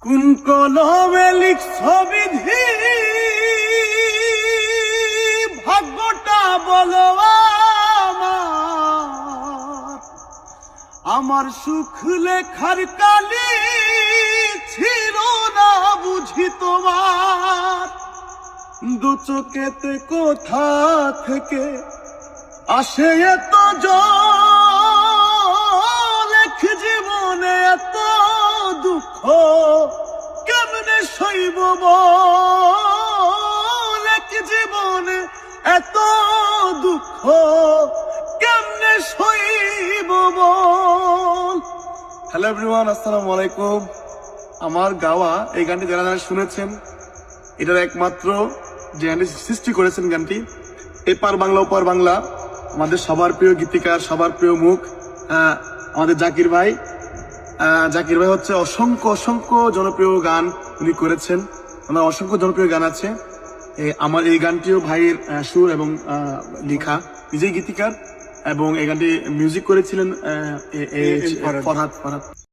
কোন কলমে লিখছ বিধি, ভাগ্যটা বলো আমার সুখ লেখার কালি ছিল না বুঝি তোমার। দু চোখেতে কোথা থেকে আসে এত জল, এক জীবনে এত দুঃখ কেমনে সইব বল, এক জীবনে এত দুঃখ কেমনে সইব বল। হ্যালো এভরিওয়ান, আসসালামু আলাইকুম। আমার গাওয়া এই গানটি যারা যারা শুনেছেন, এটার একমাত্র যে গানটি সৃষ্টি করেছেন গানটি এপার বাংলা ওপার বাংলা, আমাদের সবার প্রিয় গীতিকার, সবার প্রিয় মুখ আমাদের জাকির ভাই। জাকির ভাই হচ্ছে অসংখ্য অসংখ্য জনপ্রিয় গান উনি করেছেন, ওনার অসংখ্য জনপ্রিয় গান আছে। আমার এই গানটিও ভাইয়ের সুর এবং লেখা, নিজেই গীতিকার, এবং এই গানটি মিউজিক করেছিলেন ফরহাদ।